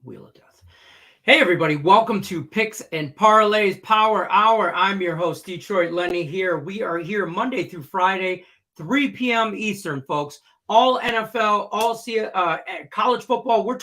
Wheel of Death. Hey, everybody. Welcome to Picks and Parlays Power Hour. I'm your host, Detroit Lenny here. We are here Monday through Friday, 3 p.m. Eastern, folks. All NFL, all college football. We're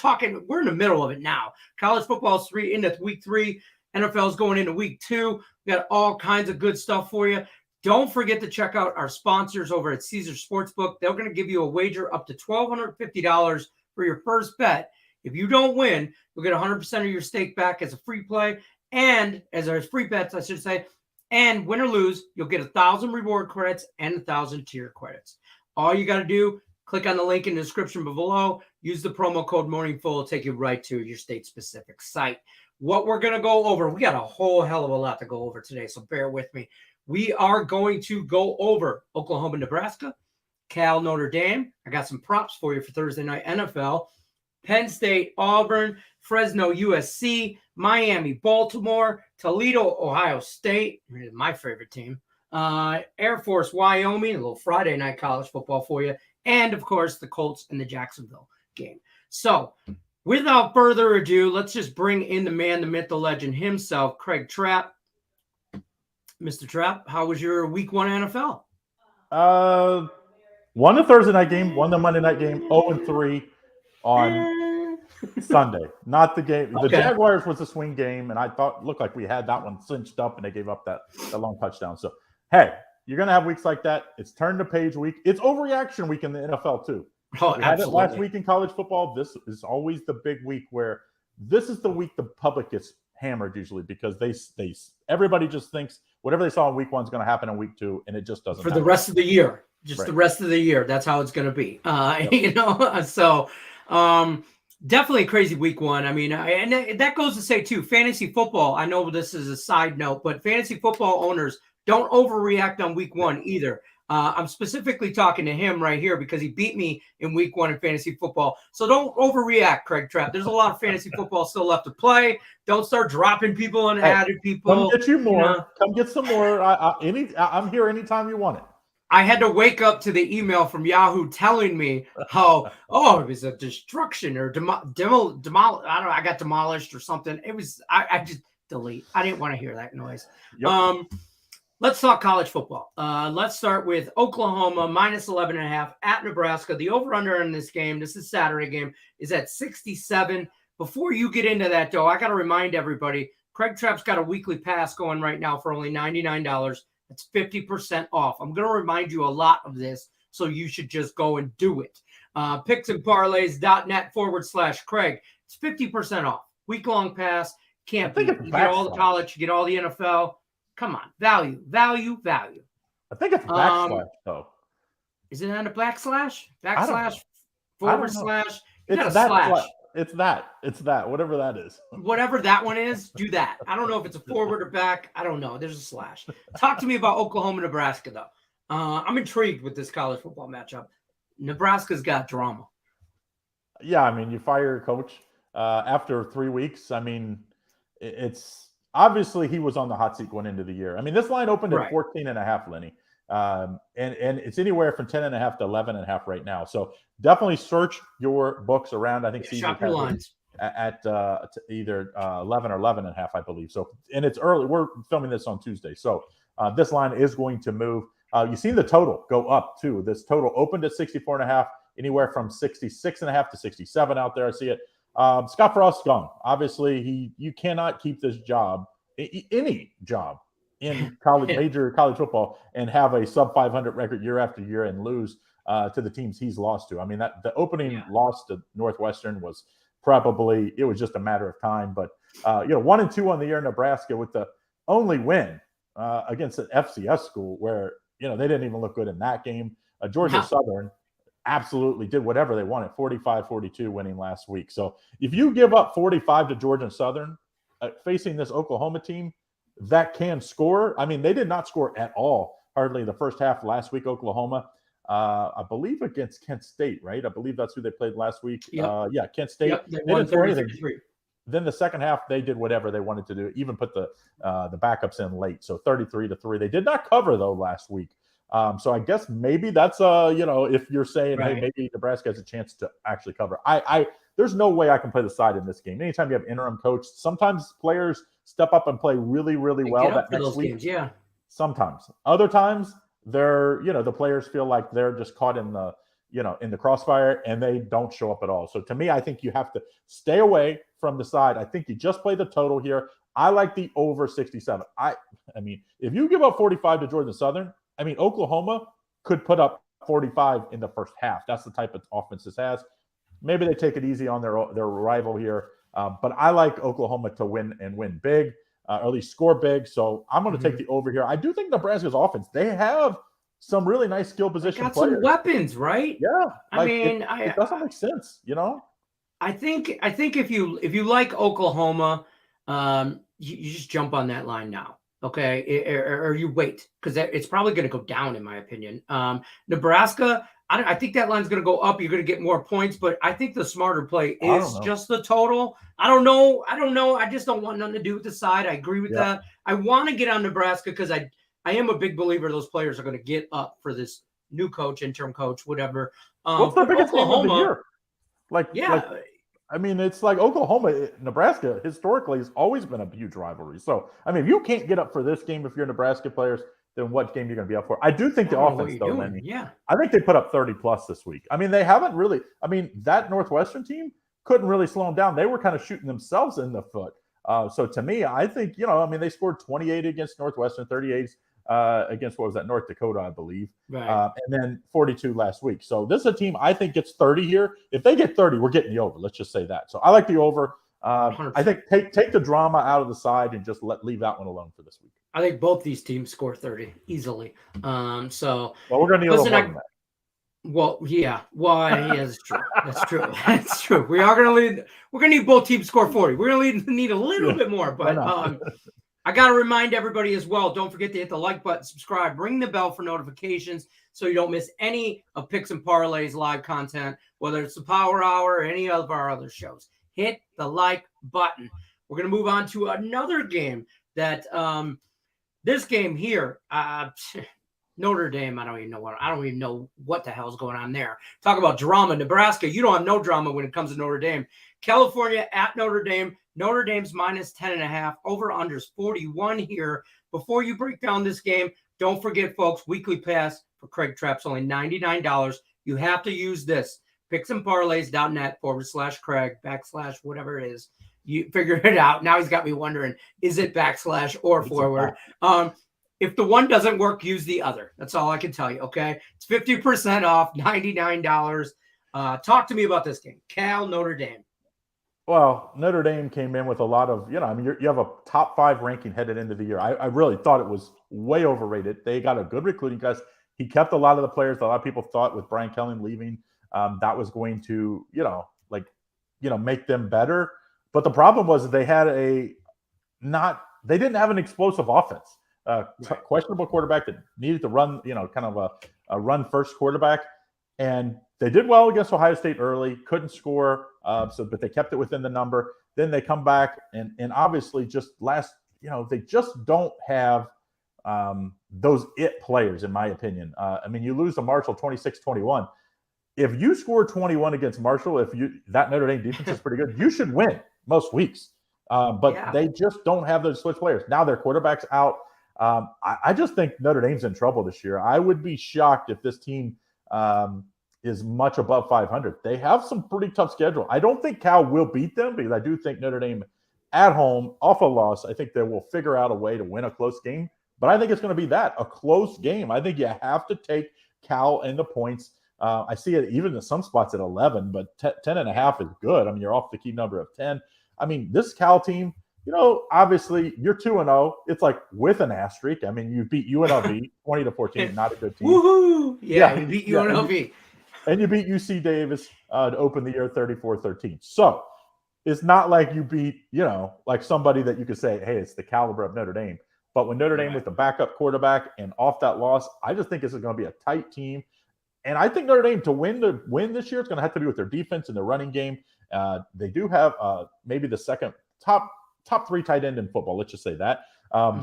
in the middle of it now. College football is into week 3. NFL is going into week 2. We got all kinds of good stuff for you. Don't forget to check out our sponsors over at Caesar Sportsbook. They're going to give you a wager up to $1,250 for your first bet. If you don't win, you'll get 100% of your stake back as a free play and as our free bets, I should say. And win or lose, you'll get 1,000 reward credits and 1,000 tier credits. All you got to do, click on the link in the description below. Use the promo code MorningFull. It'll take you right to your state-specific site. What we're going to go over, we got a whole hell of a lot to go over today, so bear with me. We are going to go over Oklahoma, Nebraska, Cal, Notre Dame. I got some props for you for Thursday night NFL. Penn State, Auburn, Fresno USC, Miami, Baltimore, Toledo, Ohio State, my favorite team, Air Force, Wyoming, a little Friday night college football for you, and, of course, the Colts and the Jacksonville game. So, without further ado, let's just bring in the man, the myth, the legend himself, Craig Trapp. Mr. Trapp, how was your week 1 NFL? Won the Thursday night game, won the Monday night game, 0-3 on Sunday. Not the game. The Jaguars was a swing game, and I thought looked like we had that one cinched up, and they gave up that long touchdown. So, hey, you're going to have weeks like that. It's turn the page week. It's overreaction week in the NFL, too. Oh, we had it last week in college football. This is always the big week where this is the week the public gets hammered usually because everybody just thinks whatever they saw in week 1 is going to happen in week 2, and it just doesn't for happen. The rest of the year. Right. The rest of the year. That's how it's going to be. Yep. So definitely a crazy week 1. I mean, and that goes to say, too, fantasy football. I know this is a side note, but fantasy football owners don't overreact on week 1 either. I'm specifically talking to him right here because he beat me in week 1 in fantasy football. So don't overreact, Craig Trapp. There's a lot of fantasy football still left to play. Don't start dropping people and adding people. Come get you more. Come get some more. I'm here anytime you want it. I had to wake up to the email from Yahoo telling me how, it was a destruction or I got demolished or something. It was, I just delete. I didn't want to hear that noise. Yep. Let's talk college football. Let's start with Oklahoma minus 11.5 at Nebraska. The over-under in this game, this is Saturday game, is at 67. Before you get into that, though, I got to remind everybody, Craig Trapp's got a weekly pass going right now for only $99. That's 50% off. I'm going to remind you a lot of this, so you should just go and do it. Picksandparlays.net/Craig. It's 50% off. Week-long pass. Can't beat it. You get all the college, you get all the NFL. Come on. Value. I think it's backslash, though. Is it on a backslash? Backslash? Forward slash? It's that slash. It's that. Whatever that is. Whatever that one is, do that. I don't know if it's a forward or back. I don't know. There's a slash. Talk to me about Oklahoma, Nebraska, though. I'm intrigued with this college football matchup. Nebraska's got drama. Yeah, I mean, you fire your coach after 3 weeks. I mean, it's obviously he was on the hot seat going into the year. I mean, this line opened at 14.5, Lenny. And it's anywhere from 10.5 to 11.5 right now. So definitely search your books around. I think shop your lines at either 11 or 11.5, I believe. So, and it's early. We're filming this on Tuesday. So this line is going to move. You've seen the total go up too. This total opened at 64.5, anywhere from 66.5 to 67 out there. I see it. Scott Frost's gone. Obviously, you cannot keep this job, any job in major college football, and have a sub 500 record year after year and lose to the teams he's lost to. I mean, the opening loss to Northwestern was probably, it was just a matter of time. But 1-2 on the year in Nebraska with the only win against an FCS school where they didn't even look good in that game. Georgia Southern absolutely did whatever they wanted, 45-42 winning last week. So if you give up 45 to Georgia Southern facing this Oklahoma team that can score, I mean, they did not score at all, hardly the first half last week, Oklahoma. I believe against Kent State, right? I believe that's who they played last week. Yep. Kent State. Yep, they didn't score anything. 33. Then the second half, they did whatever they wanted to do, even put the backups in late. So 33-3. They did not cover, though, last week. So I guess maybe that's, if you're saying, hey, maybe Nebraska has a chance to actually cover. I there's no way I can play the side in this game. Anytime you have interim coach, sometimes players step up and play really, really well that next week. Games, yeah. Sometimes. Other times, the players feel like they're just caught in the crossfire and they don't show up at all. So to me, I think you have to stay away from the side. I think you just play the total here. I like the over 67. I mean, if you give up 45 to Georgia Southern, I mean, Oklahoma could put up 45 in the first half. That's the type of offense this has. Maybe they take it easy on their rival here. But I like Oklahoma to win and win big, or at least score big. So I'm going to take the over here. I do think Nebraska's offense, they have some really nice skill position players. Some weapons, right? Yeah. I mean, it doesn't make sense, I think if you like Oklahoma, you just jump on that line now, okay? Or you wait, because it's probably going to go down, in my opinion. Nebraska, I think that line's going to go up. You're going to get more points, but I think the smarter play is just the total. I don't know. I just don't want nothing to do with the side. I agree with that. I want to get on Nebraska because I am a big believer those players are going to get up for this new coach, interim coach, whatever. What's the biggest game of the year? I mean, it's like Oklahoma, Nebraska historically has always been a huge rivalry. So, I mean, if you can't get up for this game if you're Nebraska players, then what game you're going to be up for? I do think the offense, though, Lenny, I think they put up 30 plus this week. I mean, they haven't really. I mean, that Northwestern team couldn't really slow them down. They were kind of shooting themselves in the foot. So to me, I think they scored 28 against Northwestern, 38 against what was that, North Dakota, I believe, and then 42 last week. So this is a team I think gets 30 here. If they get 30, we're getting the over. Let's just say that. So I like the over. I think take the drama out of the side and just leave that one alone for this week. I think both these teams score 30 easily. Well, we're going to need a little more than that. Well, yeah. Well, that's true. That's true. That's true. We are going to lead. We're going to need both teams score 40. We're going to need a little bit more, but I got to remind everybody as well, don't forget to hit the like button, subscribe, ring the bell for notifications so you don't miss any of Picks and Parlays live content, whether it's the Power Hour or any of our other shows. Hit the like button. We're going to move on to another game that this game here, Notre Dame, I don't even know what the hell's going on there. Talk about drama. Nebraska, you don't have no drama when it comes to Notre Dame. California at Notre Dame. Notre Dame's minus 10.5. Over-unders 41 here. Before you break down this game, don't forget, folks, weekly pass for Craig Trapp's only $99. You have to use this. picksandparlays.net/Craig, / whatever it is. You figure it out. Now he's got me wondering, is it / or forward? If the one doesn't work, use the other. That's all I can tell you, okay? It's 50% off, $99. Talk to me about this game. Cal, Notre Dame. Well, Notre Dame came in with a lot of, you have a top 5 ranking headed into the year. I really thought it was way overrated. They got a good recruiting class. He kept a lot of the players that a lot of people thought with Brian Kelly leaving, that was going to, make them better. But the problem was they had they didn't have an explosive offense. Questionable quarterback that needed to run, kind of a run first quarterback. And they did well against Ohio State early, couldn't score, but they kept it within the number. Then they come back and obviously they just don't have those it players, in my opinion. You lose to Marshall 26-21. If you score 21 against Marshall, that Notre Dame defense is pretty good, you should win most weeks. They just don't have those switch players. Now their quarterback's out. I just think Notre Dame's in trouble this year. I would be shocked if this team is much above 500. They have some pretty tough schedule. I don't think Cal will beat them because I do think Notre Dame at home, off a loss, I think they will figure out a way to win a close game. But I think it's going to be a close game. I think you have to take Cal and the points. I see it even in some spots at 11, but 10.5 is good. You're off the key number of 10. This Cal team, obviously you're 2-0. It's like with an asterisk. You beat UNLV 20-14, not a good team. Woohoo! Yeah, you beat UNLV. And you beat UC Davis to open the year 34-13. So it's not like you beat, like somebody that you could say, hey, it's the caliber of Notre Dame. But when Notre Dame with the backup quarterback and off that loss, I just think this is going to be a tight team. And I think Notre Dame to win this year, it's going to have to do with their defense and their running game. They do have maybe the second top 3 tight end in football. Let's just say that.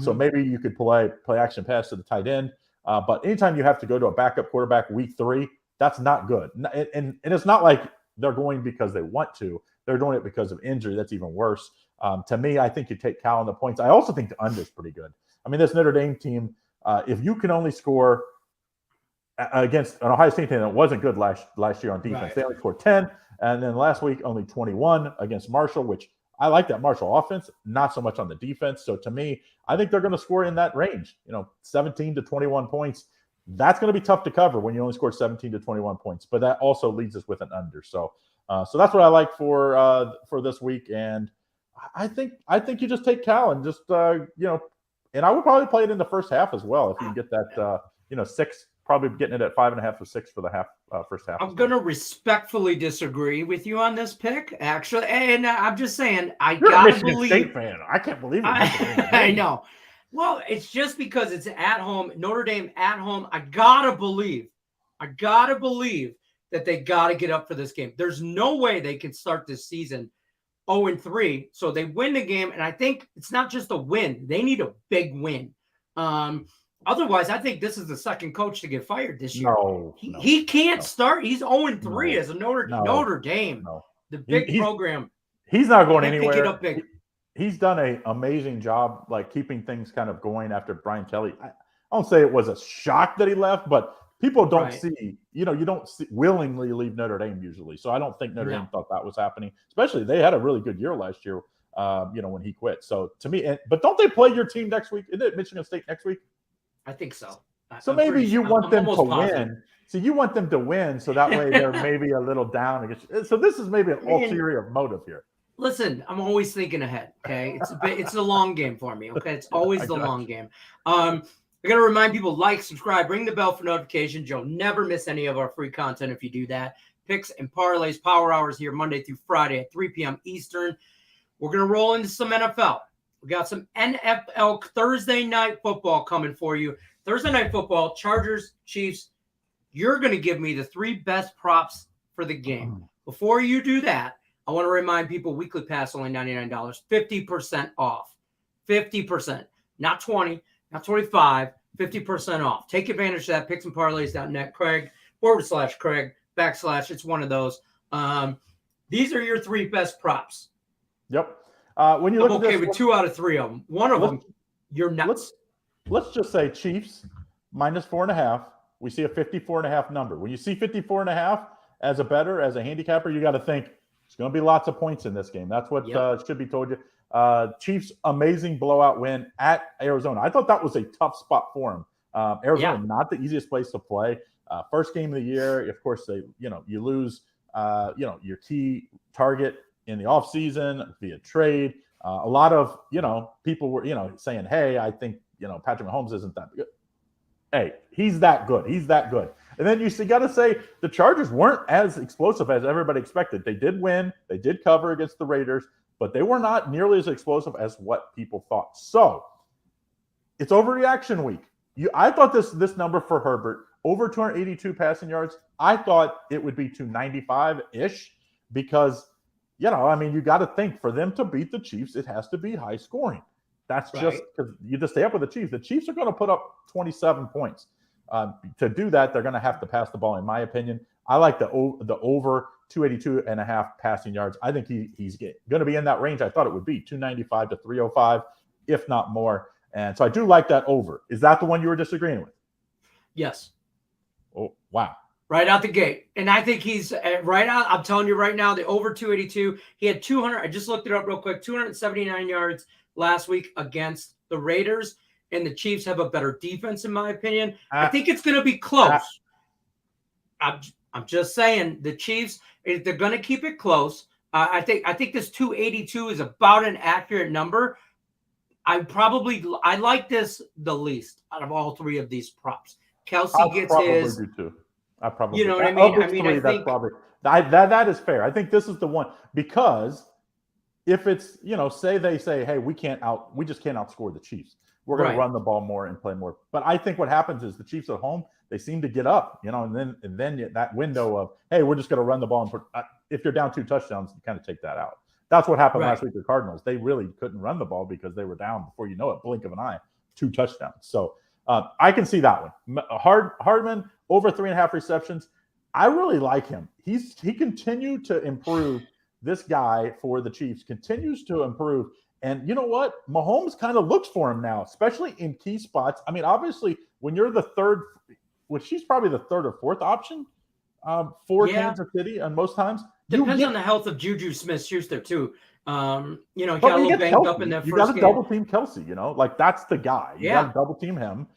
So maybe you could play action pass to the tight end. But anytime you have to go to a backup quarterback week 3, that's not good. And it's not like they're going because they want to. They're doing it because of injury. That's even worse. To me, I think you take Cal on the points. I also think the under is pretty good. I mean, this Notre Dame team, if you can only score against an Ohio State team that wasn't good last year on defense, They only scored 10, and then last week only 21 against Marshall, which I like that Marshall offense, not so much on the defense. So to me, I think they're going to score in that range, 17 to 21 points. That's going to be tough to cover when you only score 17 to 21 points, but that also leads us with an under. So that's what I like for this week, and I think you just take Cal and just and I would probably play it in the first half as well if you can get that 6. Probably getting it at 5.5 or 6 for the first half. I'm going to respectfully disagree with you on this pick, actually. And I'm just saying, You're a Michigan State fan. I can't believe it. I know. Well, it's just because it's at home, Notre Dame at home. I got to believe that they got to get up for this game. There's no way they can start this season 0-3. So they win the game. And I think it's not just a win. They need a big win. Otherwise, I think this is the second coach to get fired this year. He can't start. He's 0-3 as a Notre Dame, the big program. He's not going anywhere. Pick it up big. He's done an amazing job, like keeping things kind of going after Brian Kelly. I don't say it was a shock that he left, but people don't see. You don't willingly leave Notre Dame usually. So I don't think Notre Dame thought that was happening. Especially they had a really good year last year. When he quit. So to me, but don't they play your team next week? Isn't it Michigan State next week? I think so. So maybe you want them to win. So you want them to win, so that way they're maybe a little down against you. So this is maybe an ulterior motive here. Listen, I'm always thinking ahead. Okay, it's a long game for me. Okay, it's always the long game. I got to remind people: like, subscribe, ring the bell for notifications. You'll never miss any of our free content if you do that. Picks and parlays, power hours here Monday through Friday at 3 p.m. Eastern. We're gonna roll into some NFL. We got some NFL Thursday night football coming for you. Thursday night football, Chargers, Chiefs. You're going to give me the 3 best props for the game. Before you do that, I want to remind people, weekly pass only $99, 50% off. 50%. Not 20, not 25, 50% off. Take advantage of that. Picksandparlays.net. Craig/Craig / it's one of those. These are your 3 best props. Yep. When you look at this, with 2 out of 3 of them. One of them, you're nuts. Let's just say Chiefs -4.5. We see a 54.5 number. When you see 54.5 as a bettor, as a handicapper, you got to think it's going to be lots of points in this game. That's what should be told you. Chiefs amazing blowout win at Arizona. I thought that was a tough spot for them. Arizona, not the easiest place to play. First game of the year, of course, you lose your key target in the offseason via trade. A lot of, people were, saying, hey, I think, Patrick Mahomes isn't that good. Hey, he's that good. He's that good. And then you got to say the Chargers weren't as explosive as everybody expected. They did win. They did cover against the Raiders, but they were not nearly as explosive as what people thought. So it's overreaction week. I thought this number for Herbert, over 282 passing yards, I thought it would be 295-ish because you got to think for them to beat the Chiefs, it has to be high scoring. That's just because you just stay up with the Chiefs. The Chiefs are going to put up 27 points. To do that, they're going to have to pass the ball, in my opinion. I like the over 282.5 passing yards. I think he's going to be in that range. I thought it would be 295 to 305, if not more. And so I do like that over. Is that the one you were disagreeing with? Yes. Oh, wow. Right out the gate. And I think he's right out. I'm telling you right now, the over 282, he had 200. I just looked it up real quick. 279 yards last week against the Raiders. And the Chiefs have a better defense, in my opinion. I think it's going to be close. I'm just saying the Chiefs, they're going to keep it close. I think this 282 is about an accurate number. I like this the least out of all 3 of these props. Kelsey gets his. Do too. I probably, what I mean? That is fair. I think this is the one, because if it's, say they say, hey, we just can't outscore the Chiefs. We're going to run the ball more and play more. But I think what happens is the Chiefs at home, they seem to get up, and then that window of, hey, we're just going to run the ball. And if you're down 2 touchdowns, you kind of take that out. That's what happened last week with the Cardinals. They really couldn't run the ball because they were down before you know it, blink of an eye, 2 touchdowns. So I can see that one. Hardman, over 3.5 receptions. I really like him. He continued to improve. This guy for the Chiefs continues to improve. And you know what? Mahomes kind of looks for him now, especially in key spots. I mean, obviously, when you're the third, which he's probably the third or fourth option for Kansas City, and most times depends on the health of Juju Smith-Schuster too. He got a little banged Kelsey, up in that first game. You got to double team Kelsey. Like that's the guy. You got to double team him,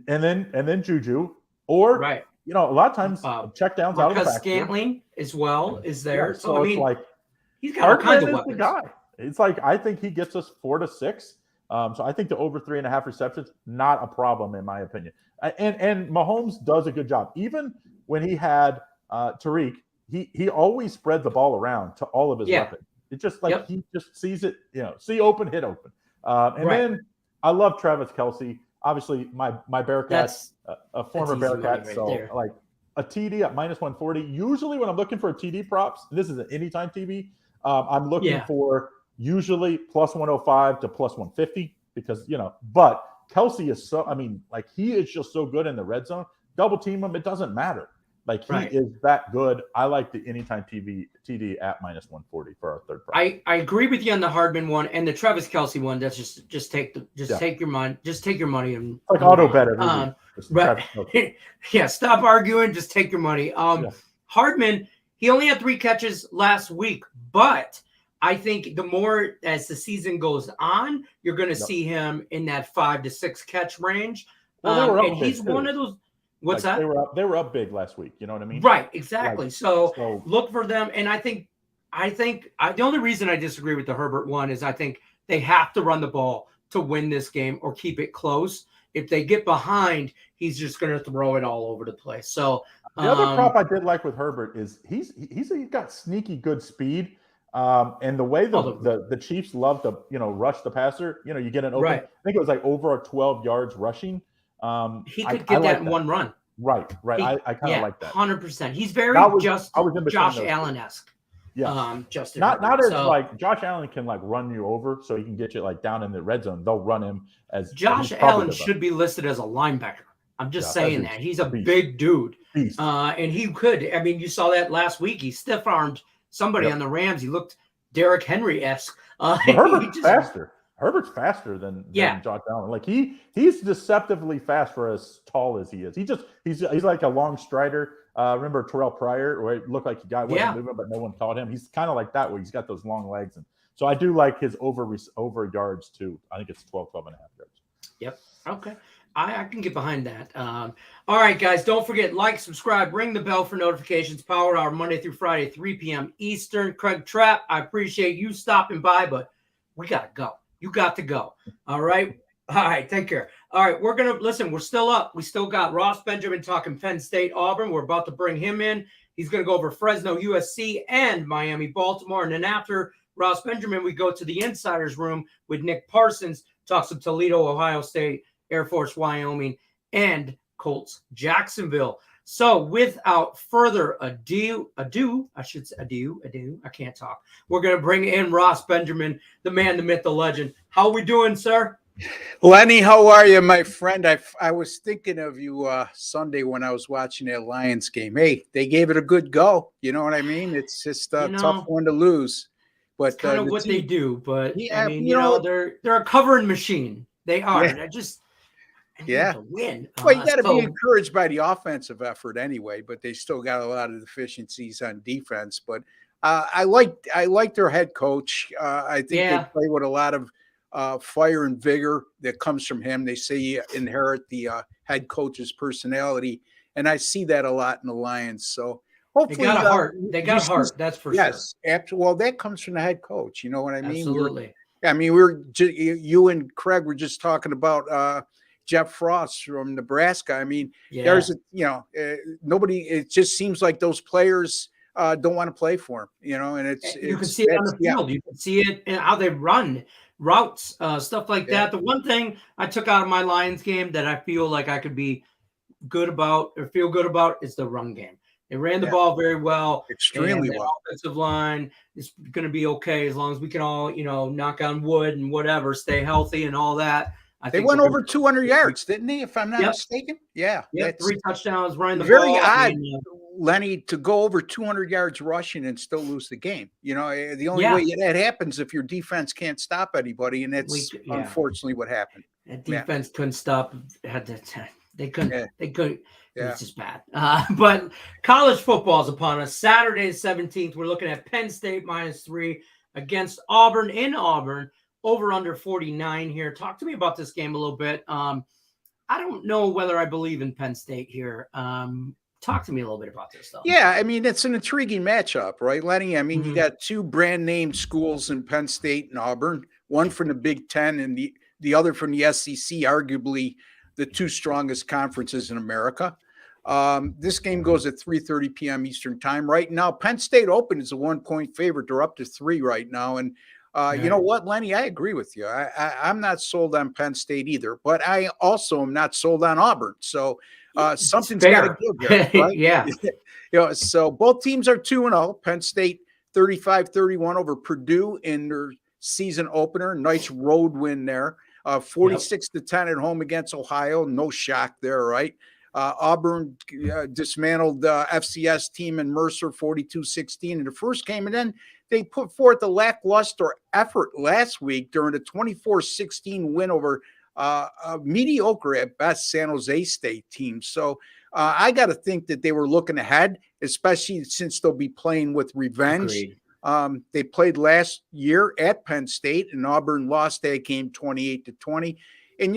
and then Juju, or a lot of times check downs out of the back. Scantling as well is there. So I mean, it's like he's got all kinds of weapons. The guy. It's like I think he gets us 4 to 6. So I think the over 3.5 receptions, not a problem in my opinion. And Mahomes does a good job. Even when he had Tariq, he always spread the ball around to all of his weapons. It's just like he just sees it, see open, hit open. Then I love Travis Kelce. Obviously, my Bearcat, a former Bearcat. Right so there. Like a TD at -140. Usually when I'm looking for a TD props, this is an anytime TV. I'm looking for usually +105 to +150 because, but Kelce is he is just so good in the red zone. Double team him, it doesn't matter. Like he is that good. I like the anytime TD at -140 for our third prize. I agree with you on the Hardman one and the Travis Kelce one. That's just take your money. Just take your money and like auto bet right. Stop arguing. Just take your money. Hardman, he only had 3 catches last week, but I think the more as the season goes on, you're going to see him in that 5 to 6 catch range. And he's one of those. What's that? They were up big last week. You know what I mean? Right. Exactly. So look for them. And I think the only reason I disagree with the Herbert one is I think they have to run the ball to win this game or keep it close. If they get behind, he's just going to throw it all over the place. So the other prop I did like with Herbert is he's got sneaky good speed. And the way the Chiefs love to rush the passer, you get an open. I think it was like over 12 yards rushing. He could get that in one run. Right. I kind of like that. 100%. He's very Josh Allen-esque. Yeah. Justin. Not as like Josh Allen can like run you over, so he can get you like down in the red zone. They'll run him as Josh Allen should be listed as a linebacker. I'm just saying that he's a big dude, and he could. I mean, you saw that last week. He stiff armed somebody on the Rams. He looked Derrick Henry-esque. Herbert's faster. Herbert's faster than Josh Allen. Like he's deceptively fast for as tall as he is. He's like a long strider. Remember Terrell Pryor, where it looked like the guy wasn't moving, but no one caught him. He's kind of like that, where he's got those long legs. And so I do like his over yards too. I think it's 12 and a half yards. Yep. Okay. I can get behind that. All right, guys, don't forget, like, subscribe, ring the bell for notifications. Power Hour Monday through Friday, 3 p.m. Eastern. Craig Trapp, I appreciate you stopping by, but we got to go. You got to go. All right? All right, take care. All right, we're going to – listen, we're still up. We still got Ross Benjamin talking Penn State, Auburn. We're about to bring him in. He's going to go over Fresno USC and Miami, Baltimore. And then after Ross Benjamin, we go to the Insiders Room with Nick Parsons, talks to Toledo, Ohio State, Air Force, Wyoming, and Colts, Jacksonville. So without further ado, I can't talk. We're going to bring in Ross Benjamin, the man, the myth, the legend. How are we doing, sir? Lenny, how are you, my friend? I was thinking of you Sunday when I was watching that Lions game. Hey, they gave it a good go. You know what I mean? It's just a tough one to lose. But it's kind of what they do. But I mean, they're a covering machine. They are. I just to win. Well, you got to be encouraged by the offensive effort anyway, but they still got a lot of deficiencies on defense. But I like their head coach. I think they play with a lot of fire and vigor that comes from him. They say you inherit the head coach's personality, and I see that a lot in the Lions. So hopefully they got a heart. They got a heart. That's for sure. Yes, absolutely. Well, that comes from the head coach. You know what I mean? Absolutely. You and Craig were just talking about Jeff Frost from Nebraska. I mean, there's nobody. It just seems like those players don't want to play for him. And you can see it on the field. You can see it in how they run routes, stuff like that. The one thing I took out of my Lions game that I feel like I could be good about or feel good about is the run game. They ran the ball very well. Extremely well. Offensive line is going to be okay as long as we can all, knock on wood and whatever, stay healthy and all that. They went over 200 yards, didn't they, if I'm not mistaken? Yeah. 3 touchdowns running the very ball. Odd. Lenny, to go over 200 yards rushing and still lose the game. The only way that happens if your defense can't stop anybody, and that's unfortunately what happened. That defense couldn't stop. They couldn't. Yeah. They couldn't. It was just bad. But college football is upon us. Saturday, 17th. We're looking at Penn State -3 against Auburn in Auburn. Over under 49 here. Talk to me about this game a little bit. I don't know whether I believe in Penn State here. Talk to me a little bit about this stuff. Yeah, I mean, it's an intriguing matchup, right, Lenny? I mean, you got two brand name schools in Penn State and Auburn, one from the Big Ten and the other from the SEC, arguably the two strongest conferences in America. This game goes at 3:30 p.m. Eastern time. Right now, Penn State Open is a 1-point favorite. They're up to 3 right now. And you know what, Lenny? I agree with you. I'm not sold on Penn State either, but I also am not sold on Auburn. So something's got to give here, right? Yeah. So both teams are 2-0. Penn State 35-31 over Purdue in their season opener. Nice road win there. 46-10 at home against Ohio. No shock there, right? Auburn dismantled the FCS team in Mercer 42-16 in the first game, and then they put forth a lackluster effort last week during the 24-16 win over a mediocre at best San Jose State team. So I got to think that they were looking ahead, especially since they'll be playing with revenge. Agreed. They played last year at Penn State, and Auburn lost that game 28-20. And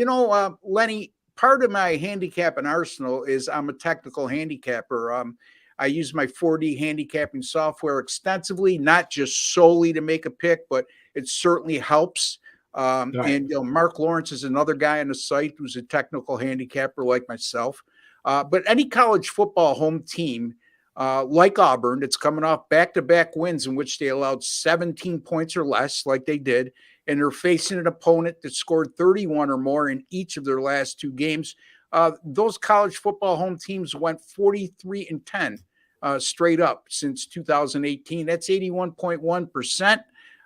Lenny, part of my handicap and arsenal is I'm a technical handicapper. I use my 4D handicapping software extensively, not just solely to make a pick, but it certainly helps. And Mark Lawrence is another guy on the site who's a technical handicapper like myself. But any college football home team like Auburn, that's coming off back-to-back wins in which they allowed 17 points or less, like they did, and they're facing an opponent that scored 31 or more in each of their last 2 games. Those college football home teams went 43-10 straight up since 2018. That's 81.1%.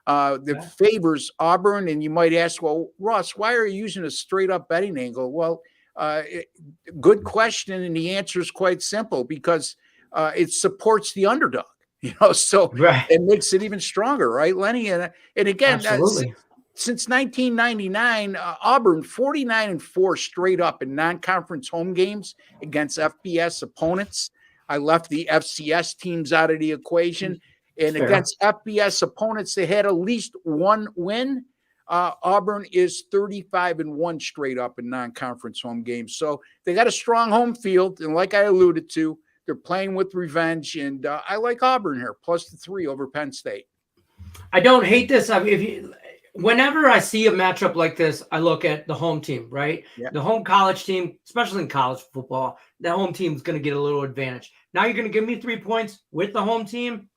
That favors Auburn. And you might ask, well, Ross, why are you using a straight up betting angle? Well, good question. And the answer is quite simple, because it supports the underdog, so it makes it even stronger, right, Lenny? And again, since 1999, Auburn 49-4 straight up in non-conference home games against FBS opponents. I left the FCS teams out of the equation. And against FBS opponents, they had at least one win. Auburn is 35-1 straight up in non-conference home games. So they got a strong home field. And like I alluded to, they're playing with revenge. And I like Auburn here, +3 over Penn State. I don't hate this. I mean, whenever I see a matchup like this, I look at the home team, right? Yeah. The home college team, especially in college football, the home team is going to get a little advantage. Now you're going to give me 3 points with the home team.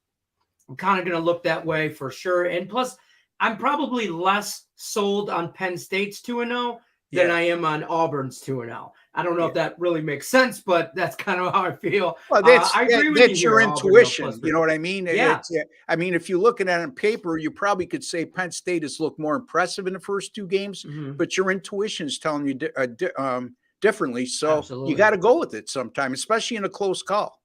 I'm kind of going to look that way for sure. And plus, I'm probably less sold on Penn State's 2-0 than I am on Auburn's 2-0. I don't know if that really makes sense, but that's kind of how I feel. Well, I agree with that's your intuition. Auburn, you know what I mean? Yeah. I mean, if you're looking at it on paper, you probably could say Penn State has looked more impressive in the first 2 games, but your intuition is telling you differently. So you got to go with it sometime, especially in a close call.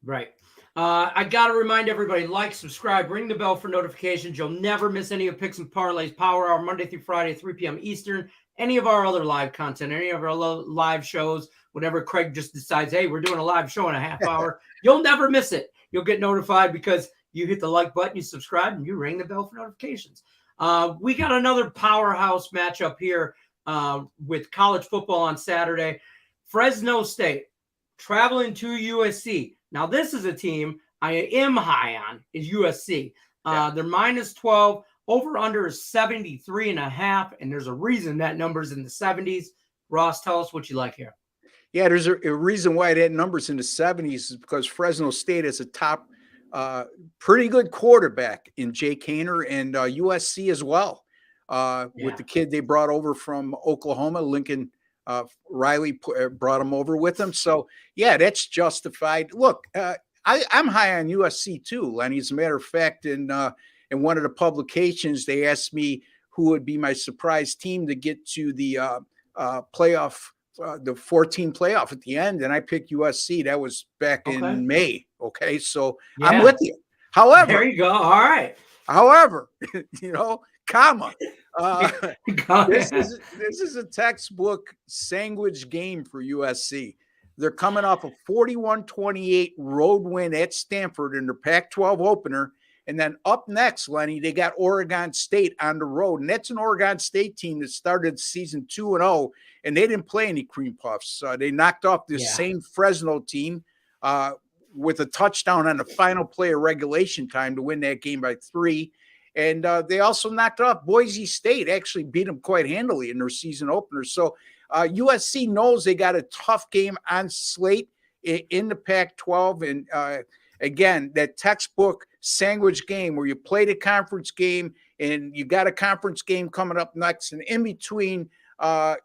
Right. I got to remind everybody, like, subscribe, ring the bell for notifications. You'll never miss any of Picks and Parlays Power Hour, Monday through Friday, 3 p.m. Eastern. Any of our other live content, any of our live shows, whenever Craig just decides, hey, we're doing a live show in a half hour, you'll never miss it. You'll get notified because you hit the like button, you subscribe, and you ring the bell for notifications. We got another powerhouse matchup here with college football on Saturday. Fresno State traveling to USC. Now, this is a team I am high on, is USC. They're -12. Over under is 73.5, and there's a reason that number's in the 70s. Ross, tell us what you like here. Yeah, there's a reason why that number's in the 70s is because Fresno State has a top, pretty good quarterback in Jake Haener, and USC as well. With the kid they brought over from Oklahoma, Lincoln Riley brought him over with him. So, yeah, that's justified. Look, I'm high on USC too, Lenny. As a matter of fact, in one of the publications, they asked me who would be my surprise team to get to the playoff the 14 playoff at the end, and I picked USC. That was back in May. Okay, so I'm with you. However, there you go. All right. However, comma. This is a textbook sandwich game for USC. They're coming off a 41-28 road win at Stanford in their Pac-12 opener. And then up next, Lenny, they got Oregon State on the road. And that's an Oregon State team that started season 2-0, and they didn't play any cream puffs. They knocked off this same Fresno team with a touchdown on the final play of regulation time to win that game by 3. And they also knocked off Boise State, actually beat them quite handily in their season opener. So USC knows they got a tough game on slate in the Pac-12. And again, that textbook sandwich game where you play the conference game and you got a conference game coming up next. And in between,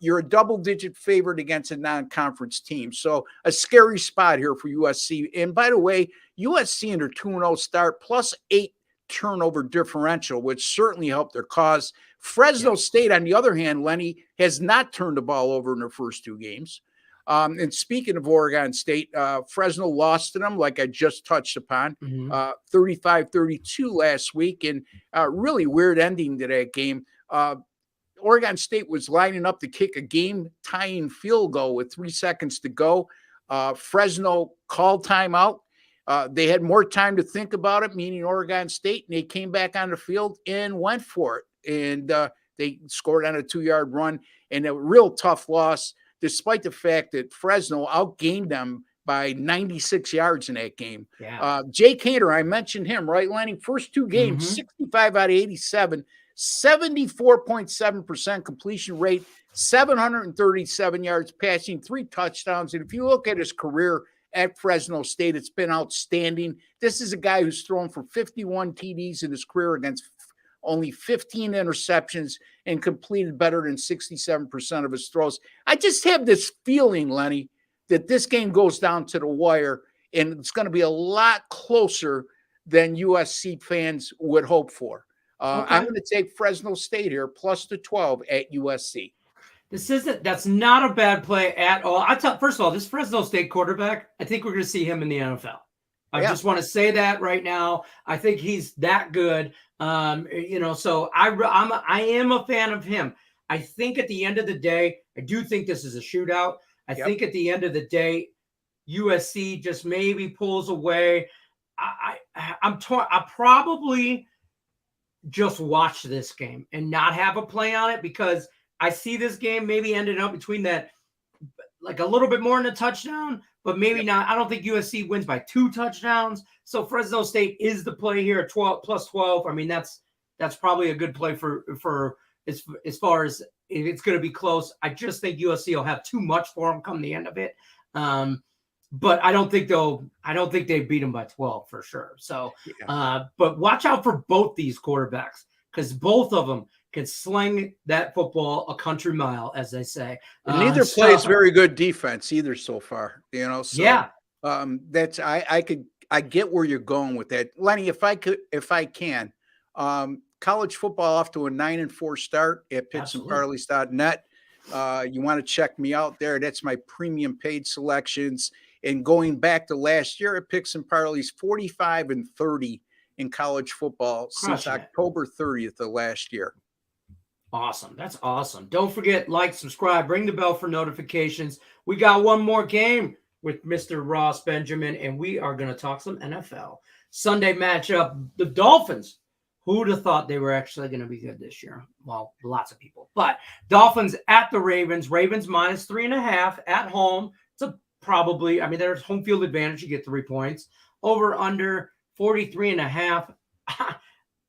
you're a double-digit favorite against a non-conference team. So a scary spot here for USC. And by the way, USC in their 2-0 start plus 8 turnover differential, which certainly helped their cause. Fresno State, on the other hand, Lenny, has not turned the ball over in their first 2 games. And speaking of Oregon State, Fresno lost to them, like I just touched upon, 35-32 last week, and really weird ending to that game. Oregon State was lining up to kick a game-tying field goal with 3 seconds to go. Fresno called timeout. They had more time to think about it, meaning Oregon State, and they came back on the field and went for it. And they scored on a 2-yard run, and a real tough loss, despite the fact that Fresno outgained them by 96 yards in that game. Jake Hader, I mentioned him, right, Lenny? First 2 games, 65 out of 87, 74.7% completion rate, 737 yards passing, 3 touchdowns. And if you look at his career at Fresno State, it's been outstanding. This is a guy who's thrown for 51 TDs in his career against only 15 interceptions and completed better than 67% of his throws. I just have this feeling, Lenny, that this game goes down to the wire, and it's going to be a lot closer than USC fans would hope for. I'm going to take Fresno State here, plus the 12 at USC. That's not a bad play at all. First of all, this Fresno State quarterback, I think we're going to see him in the NFL. I just want to say that right now. I think he's that good. So I am a fan of him. I think at the end of the day, I do think this is a shootout. I think at the end of the day, USC just maybe pulls away. I'm torn. I probably just watch this game and not have a play on it, because I see this game maybe ending up between that, like a little bit more than a touchdown, but maybe not. I don't think USC wins by 2 touchdowns. So Fresno State is the play here at 12 plus 12. I mean, that's probably a good play for as far as if it's going to be close. I just think USC will have too much for them come the end of it. But I don't think they beat them by 12 for sure. So, but watch out for both these quarterbacks, because both of them can sling that football a country mile, as they say. And neither plays very good defense either so far. So, that's I get where you're going with that, Lenny. If I can, college football off to a 9-4 start at picksandparlays.net. You want to check me out there? That's my premium paid selections. And going back to last year, it picks and parlays 45-30 in college football since October 30th of last year. Awesome. That's awesome. Don't forget, like, subscribe, ring the bell for notifications. We got one more game with Mr. Ross Benjamin, and we are going to talk some NFL. Sunday matchup, the Dolphins. Who'd have thought they were actually going to be good this year? Well, lots of people. But Dolphins at the Ravens. Ravens minus 3.5 at home. It's there's home field advantage. You get 3 points. Over under 43.5.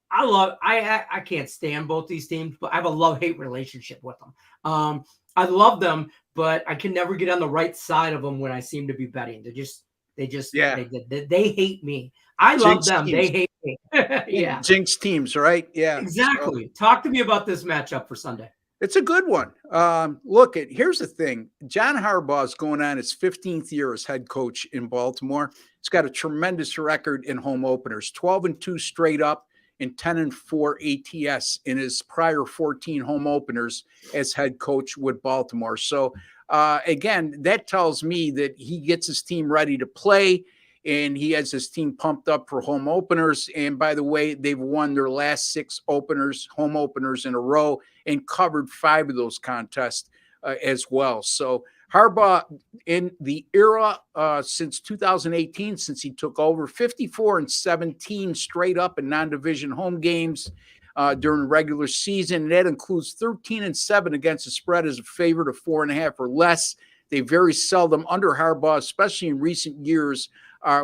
I can't stand both these teams, but I have a love-hate relationship with them. I love them, but I can never get on the right side of them when I seem to be betting. They hate me. I love them. Teams. They hate me. Yeah. Jinx teams, right? Yeah. Exactly. So, talk to me about this matchup for Sunday. It's a good one. Here's the thing. John Harbaugh is going on his 15th year as head coach in Baltimore. He's got a tremendous record in home openers, 12-2 straight up and 10-4 ATS in his prior 14 home openers as head coach with Baltimore. So again, that tells me that he gets his team ready to play, and he has his team pumped up for home openers. And by the way, they've won their last 6 home openers in a row, and covered 5 of those contests as well. So Harbaugh, in the era since 2018, since he took over, 54-17 straight up in non-division home games during the regular season. And that includes 13-7 against the spread as a favorite of 4.5 or less. They very seldom under Harbaugh, especially in recent years,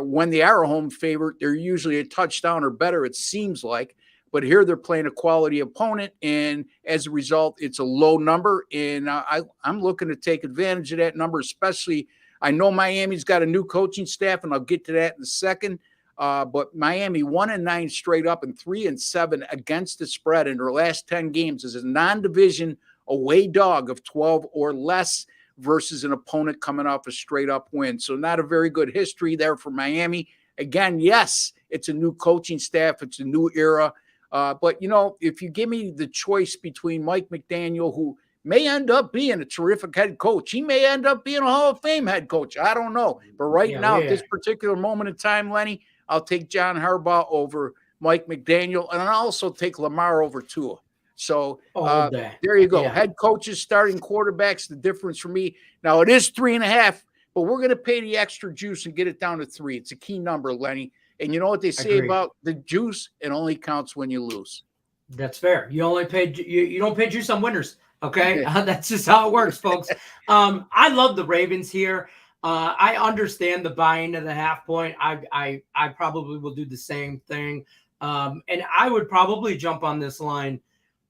when they are a home favorite, they're usually a touchdown or better, it seems like. But here they're playing a quality opponent, and as a result, it's a low number. And I'm looking to take advantage of that number, especially I know Miami's got a new coaching staff, and I'll get to that in a second. But Miami 1-9 straight up and 3-7 against the spread in their last 10 games as a non-division away dog of 12 or less versus an opponent coming off a straight up win. So not a very good history there for Miami. Again, yes, it's a new coaching staff. It's a new era. But, if you give me the choice between Mike McDaniel, who may end up being a terrific head coach, he may end up being a Hall of Fame head coach. I don't know. But right now, at this particular moment in time, Lenny, I'll take John Harbaugh over Mike McDaniel, and I'll also take Lamar over Tua. So there you go. Yeah. Head coaches, starting quarterbacks, the difference for me. Now, it is 3.5, but we're going to pay the extra juice and get it down to 3. It's a key number, Lenny. And you know what they say about the juice? It only counts when you lose. That's fair. You only pay you don't pay juice on winners. Okay, that's just how it works, folks. I love the Ravens here. I understand the buy-in to the half point. I probably will do the same thing, and I would probably jump on this line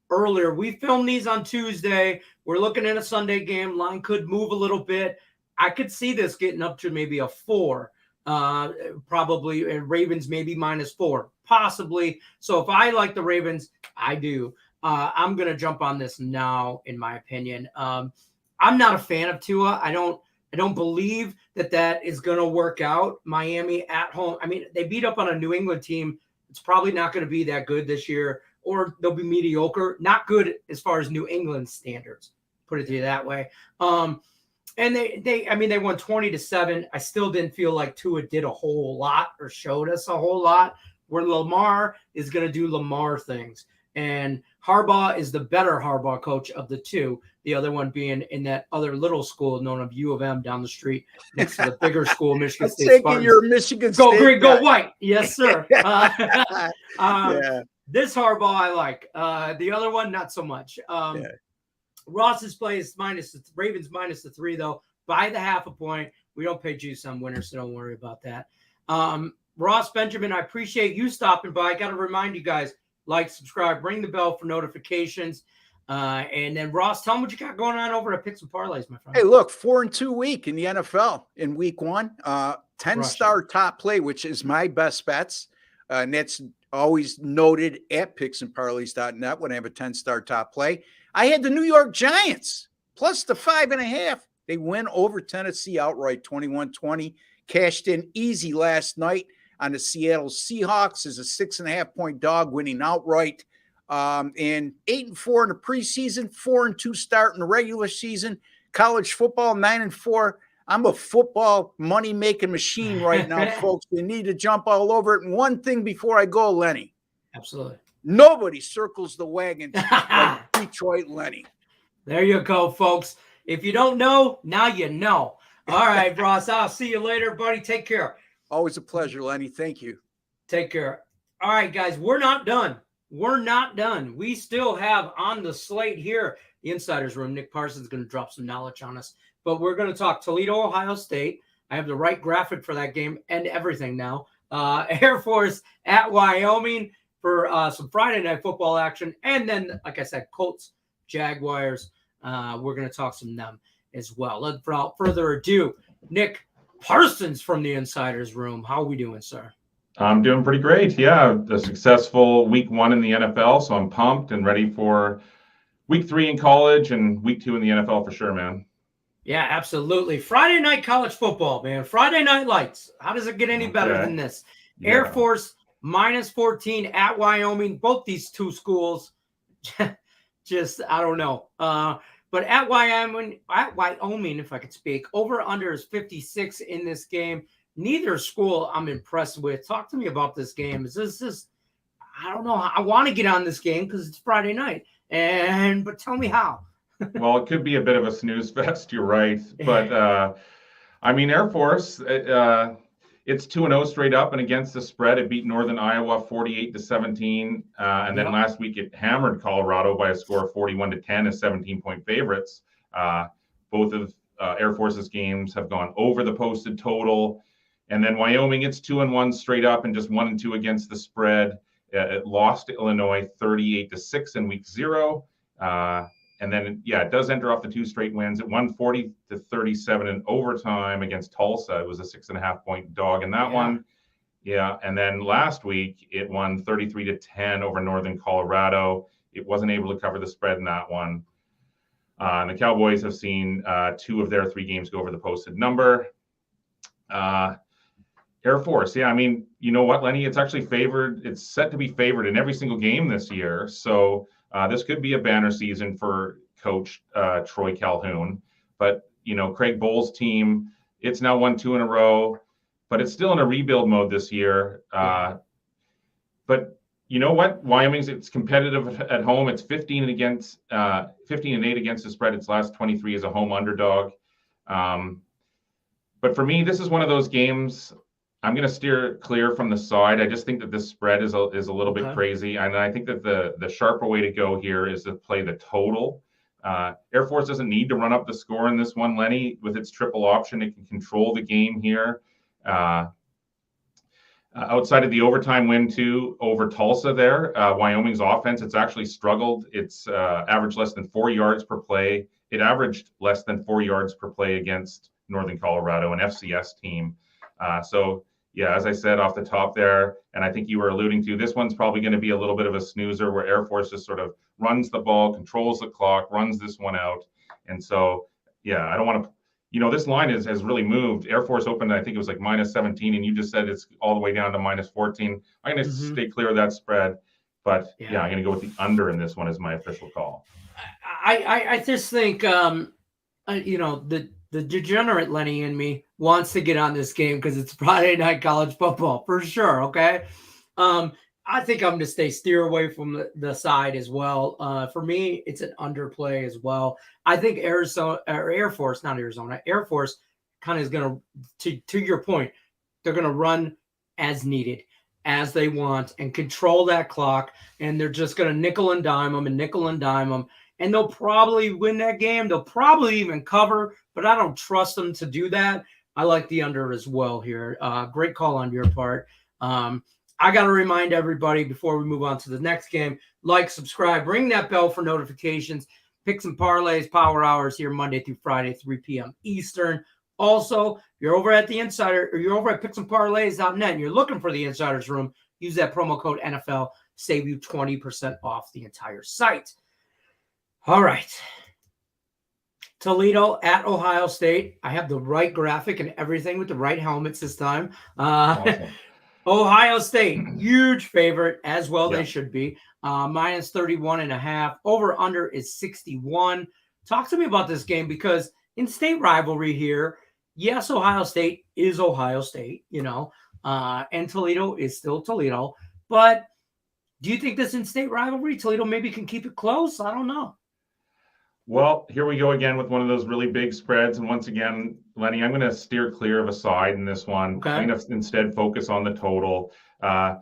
earlier. We filmed these on Tuesday. We're looking at a Sunday game. Line could move a little bit. I could see this getting up to maybe a 4. Probably Ravens maybe -4, possibly. So if I like the Ravens, I do. I'm going to jump on this now, in my opinion. I'm not a fan of Tua. I don't believe that is going to work out. Miami at home. I mean, they beat up on a New England team. It's probably not going to be that good this year, or they'll be mediocre. Not good as far as New England standards. Put it to you that way. And they won 20-7. I still didn't feel like Tua did a whole lot or showed us a whole lot, where Lamar is going to do Lamar things. And Harbaugh is the better Harbaugh coach of the two, the other one being in that other little school known as U of M down the street next to the bigger school, Michigan State Spartans. You're Michigan Go State green, guy. go white. Yes, sir. This Harbaugh I like. The other one, not so much. Ross's play is Ravens -3, though, by the half a point. We don't pay juice on winners, so don't worry about that. Ross Benjamin, I appreciate you stopping by. I got to remind you guys, like, subscribe, ring the bell for notifications. And then, Ross, tell them what you got going on over at Picks and Parlays, my friend. Hey, look, 4-2 week in the NFL in week 1. 10-star top play, which is my best bets. And that's always noted at picksandparlays.net when I have a 10-star top play. I had the New York Giants plus the 5.5. They win over Tennessee outright 21-20. Cashed in easy last night on the Seattle Seahawks as a 6.5-point dog, winning outright. And 8-4 in the preseason, 4-2 start in the regular season. College football 9-4. I'm a football money-making machine right now, folks. You need to jump all over it. And one thing before I go, Lenny. Absolutely. Nobody circles the wagon like Detroit Lenny. There you go, folks. If you don't know, now you know. All right, Ross, I'll see you later, buddy. Take care. Always a pleasure, Lenny. Thank you. Take care. All right, guys, we're not done. We're not done. We still have on the slate here, the Insider's Room. Nick Parsons is going to drop some knowledge on us. But we're going to talk Toledo, Ohio State. I have the right graphic for that game and everything now. Air Force at Wyoming for some Friday night football action. And then, like I said, Colts, Jaguars. We're going to talk some them as well. Without further ado, Nick Parsons from the Insider's Room. How are we doing, sir? I'm doing pretty great. Yeah, a successful week 1 in the NFL, so I'm pumped and ready for week 3 in college and week 2 in the NFL for sure, man. Yeah, absolutely. Friday night college football, man. Friday night lights. How does it get any better than this? Yeah. Air Force -14 at Wyoming. Both these two schools, just, I don't know. But at Wyoming, if I could speak, over under is 56 in this game. Neither school I'm impressed with. Talk to me about this game. Is this just, I don't know. I want to get on this game because it's Friday night. But tell me how. Well, it could be a bit of a snooze fest. You're right. But I mean, Air Force, it's 2-0 straight up and against the spread. It beat Northern Iowa 48-17. And then last week it hammered Colorado by a score of 41-10 as 17-point favorites. Both of Air Force's games have gone over the posted total. And then Wyoming, it's 2-1 straight up and just 1-2 against the spread. It lost to Illinois 38-6 in week 0. And then, it does enter off the 2 straight wins. It won 40-37 in overtime against Tulsa. It was a 6.5-point dog in that one. Yeah. And then last week it won 33-10 over Northern Colorado. It wasn't able to cover the spread in that one. And the Cowboys have seen 2 of their 3 games go over the posted number. Air Force. Yeah. I mean, you know what, Lenny, it's actually favored. It's set to be favored in every single game this year. So, this could be a banner season for Coach Troy Calhoun. But, Craig Bohl's team, it's now won 2 in a row, but it's still in a rebuild mode this year. But you know what? It's competitive at home. It's 15-8 against the spread. Its last 23 as a home underdog. But for me, this is one of those games I'm going to steer clear from the side. I just think that this spread is a little bit crazy. And I think that the sharper way to go here is to play the total. Air Force doesn't need to run up the score in this one, Lenny. With its triple option, it can control the game here. Outside of the overtime win, too, over Tulsa there, Wyoming's offense, it's actually struggled. It's averaged less than 4 yards per play. It averaged less than 4 yards per play against Northern Colorado, an FCS team. As I said off the top there, and I think you were alluding to, this one's probably going to be a little bit of a snoozer where Air Force just sort of runs the ball, controls the clock, runs this one out. And so, I don't want to, this line has really moved. Air Force opened, I think it was like -17, and you just said it's all the way down to -14. I'm going to stay clear of that spread, but I'm going to go with the under in this one as my official call. I just think, the degenerate Lenny in me wants to get on this game because it's Friday night college football for sure. Okay. I think I'm going to steer away from the side as well. For me, it's an underplay as well. I think Air Force kind of is going to your point, they're going to run as needed, as they want, and control that clock. And they're just going to nickel and dime them. And they'll probably win that game. They'll probably even cover, but I don't trust them to do that. I like the under as well here. Great call on your part. I got to remind everybody before we move on to the next game, like, subscribe, ring that bell for notifications. Picks and Parlays, Power Hours here Monday through Friday, 3 p.m. Eastern. Also, if you're over at the Insider, or you're over at picksandparlays.net and you're looking for the Insider's Room, use that promo code NFL, save you 20% off the entire site. All right. Toledo at Ohio State. I have the right graphic and everything with the right helmets this time. Awesome. Ohio State, huge favorite as well. They should be. -31.5. Over under is 61. Talk to me about this game because in state rivalry here, yes, Ohio State is Ohio State, and Toledo is still Toledo. But do you think this in-state rivalry, Toledo maybe can keep it close? I don't know. Well, here we go again with one of those really big spreads. And once again, Lenny, I'm going to steer clear of a side in this one. Okay. I'm going to instead focus on the total. But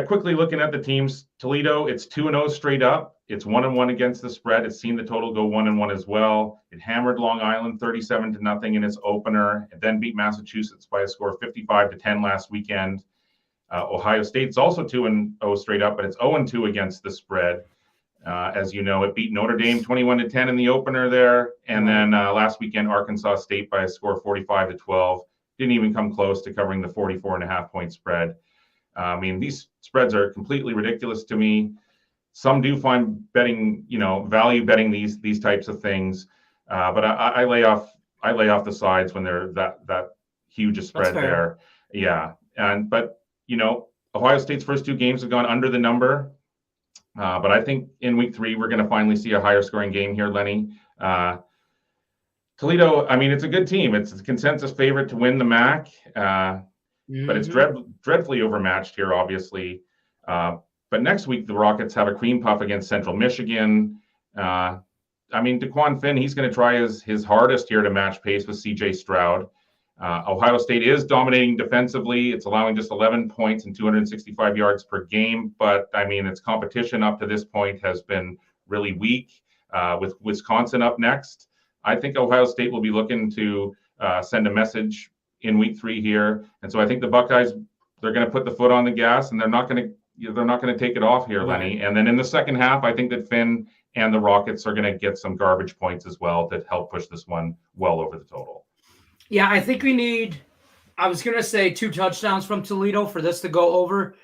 quickly looking at the teams, Toledo, it's 2-0 straight up. It's 1-1 against the spread. It's seen the total go 1-1 as well. It hammered Long Island 37-0 in its opener. It then beat Massachusetts by a score of 55-10 last weekend. Ohio State's also 2-0 straight up, but it's 0-2 against the spread. As you know, it beat Notre Dame 21-10 in the opener there. And then last weekend, Arkansas State by a score of 45-12. Didn't even come close to covering the 44.5-point spread. I mean, these spreads are completely ridiculous to me. Some do find betting, value betting these types of things. But I lay off the sides when they're that huge a spread there. Yeah. But Ohio State's first 2 games have gone under the number. But I think in week 3, we're going to finally see a higher scoring game here, Lenny. Toledo, I mean, it's a good team. It's a consensus favorite to win the MAC, but it's dreadfully overmatched here, obviously. But next week, the Rockets have a cream puff against Central Michigan. I mean, DeQuan Finn, he's going to try his hardest here to match pace with C.J. Stroud. Ohio State is dominating defensively. It's allowing just 11 points and 265 yards per game. But, I mean, its competition up to this point has been really weak, with Wisconsin up next. I think Ohio State will be looking to send a message in week 3 here. And so I think the Buckeyes, they're going to put the foot on the gas, and they're not going to take it off here, Lenny. And then in the second half, I think that Finn and the Rockets are going to get some garbage points as well to help push this one well over the total. Yeah, I think we need, I was going to say 2 touchdowns from Toledo for this to go over,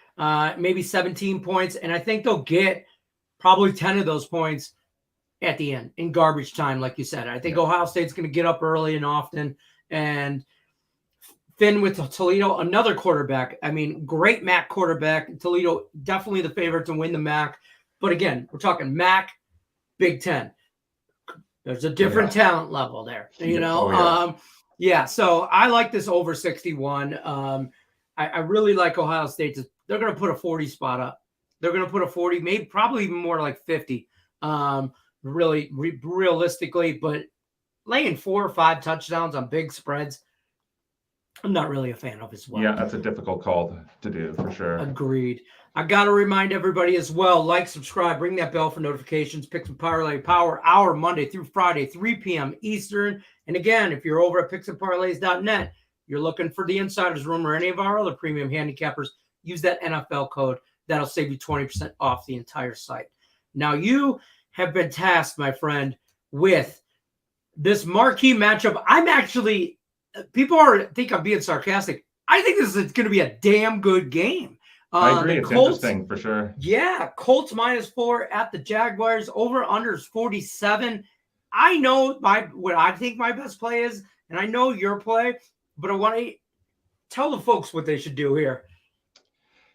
maybe 17 points. And I think they'll get probably 10 of those points at the end in garbage time, like you said. I think Ohio State's going to get up early and often. And Finn with Toledo, another quarterback. I mean, great MAC quarterback. Toledo, definitely the favorite to win the MAC. But again, we're talking MAC, Big Ten. There's a different talent level there, you know? So I like this over 61. I really like Ohio State. They're going to put a 40 spot up. They're going to put a 40, maybe probably even more like 50. Realistically, but laying 4 or 5 touchdowns on big spreads, I'm not really a fan of as well. Yeah, that's a difficult call to do for sure. Agreed. I got to remind everybody as well, like, subscribe, ring that bell for notifications. Picks and Parlay Power Hour, Monday through Friday, 3 p.m. Eastern. And again, if you're over at picksandparlays.net, you're looking for the Insider's Room or any of our other premium handicappers, use that NFL code. That'll save you 20% off the entire site. Now, you have been tasked, my friend, with this marquee matchup. I'm actually, think I'm being sarcastic. I think this is going to be a damn good game. I agree. It's interesting for sure. Yeah. Colts -4 at the Jaguars. Over under is 47. I know what I think my best play is, and I know your play, but I want to tell the folks what they should do here.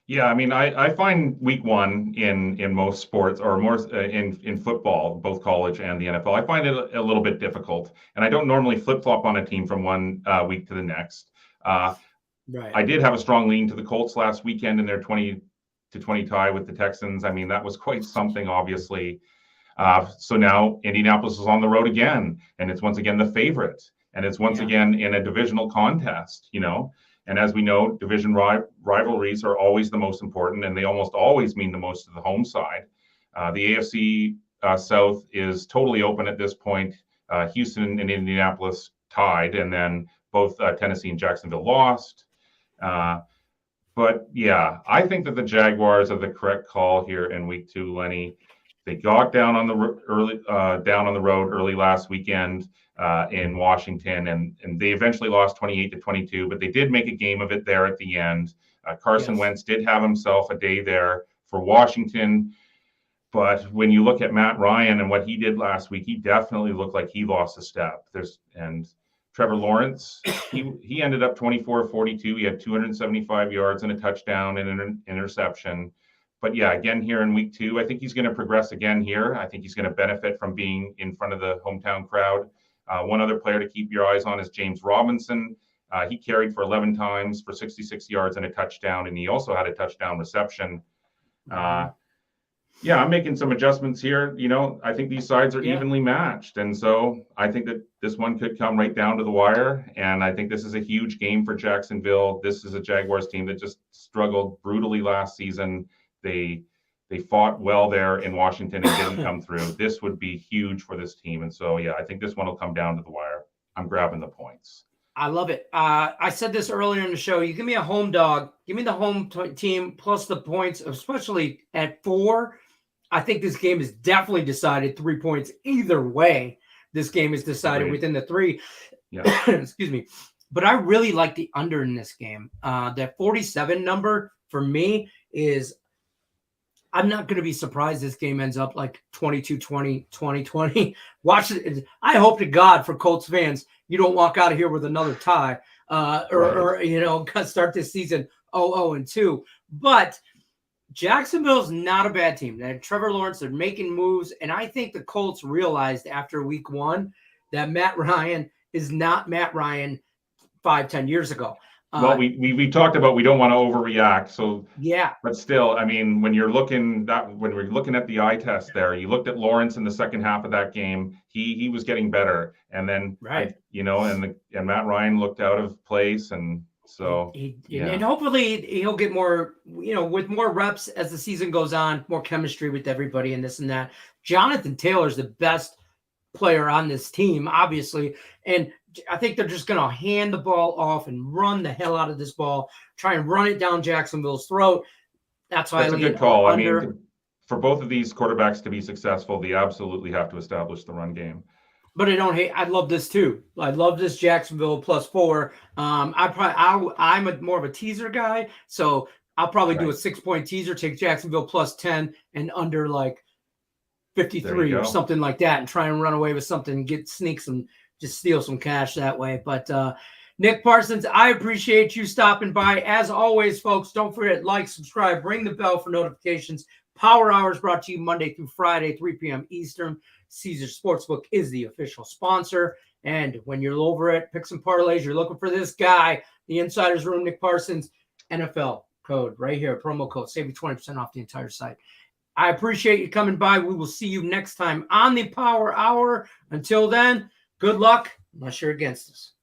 Yeah, I mean, I find week 1 in most sports, or more in football, both college and the NFL, I find it a little bit difficult. And I don't normally flip-flop on a team from one week to the next. Right. I did have a strong lean to the Colts last weekend in their 20-20 tie with the Texans. I mean, that was quite something, obviously. So now Indianapolis is on the road again, and it's once again the favorite. And it's once again in a divisional contest, you know. And as we know, division rivalries are always the most important, and they almost always mean the most to the home side. The AFC South is totally open at this point. Houston and Indianapolis tied, and then both Tennessee and Jacksonville lost. But yeah, I think that the Jaguars are the correct call here in week 2, Lenny. They got down on the road early last weekend in Washington, and they eventually lost 28-22, but they did make a game of it there at the end. Carson Wentz did have himself a day there for Washington, but when you look at Matt Ryan and what he did last week, he definitely looked like he lost a step. And Trevor Lawrence, he ended up 24-42. He had 275 yards and a touchdown and an interception. But yeah, again, here in week 2, I think he's going to progress again here. I think he's going to benefit from being in front of the hometown crowd. One other player to keep your eyes on is James Robinson. He carried for 11 times for 66 yards and a touchdown, and he also had a touchdown reception. Yeah, I'm making some adjustments here. You know, I think these sides are evenly matched. And so I think that this one could come right down to the wire. And I think this is a huge game for Jacksonville. This is a Jaguars team that just struggled brutally last season. They fought well there in Washington and didn't come through. This would be huge for this team. And so, yeah, I think this one will come down to the wire. I'm grabbing the points. I love it. I said this earlier in the show. You give me a home dog. Give me the home team plus the points, especially at 4. I think this game is definitely decided 3 points either way. This game is decided within the 3. Yeah. Excuse me. But I really like the under in this game. That 47 number for me is, I'm not going to be surprised this game ends up like 22-20, 20-20. Watch it. I hope to God for Colts fans, you don't walk out of here with another tie or you know, start this season 0-2. But Jacksonville's not a bad team. They have Trevor Lawrence. They're making moves. And I think the Colts realized after week 1 that Matt Ryan is not Matt Ryan 5-10 years ago. Well, we talked about we don't want to overreact. So yeah, but still, I mean, when we're looking at the eye test there, you looked at Lawrence in the second half of that game. He was getting better, and then and Matt Ryan looked out of place, and so and hopefully he'll get more, with more reps as the season goes on, more chemistry with everybody and this and that. Jonathan Taylor's the best player on this team, obviously, and I think they're just going to hand the ball off and run the hell out of this ball, try and run it down Jacksonville's throat. That's why that's a good call. I mean, for both of these quarterbacks to be successful, they absolutely have to establish the run game. But I love this too. I love this Jacksonville +4. I'm more of a teaser guy, so I'll probably do a 6-point teaser, take Jacksonville +10 and under like 53 or something like that, and try and run away with something, sneak some. Just steal some cash that way. But Nick Parsons, I appreciate you stopping by. As always, folks, don't forget, like, subscribe, ring the bell for notifications. Power Hours brought to you Monday through Friday, 3 p.m. Eastern. Caesar Sportsbook is the official sponsor. And when you're over at Picks and Parlays, you're looking for this guy, the Insider's Room, Nick Parsons, NFL code right here, promo code, save you 20% off the entire site. I appreciate you coming by. We will see you next time on the Power Hour. Until then, good luck, unless you're against us.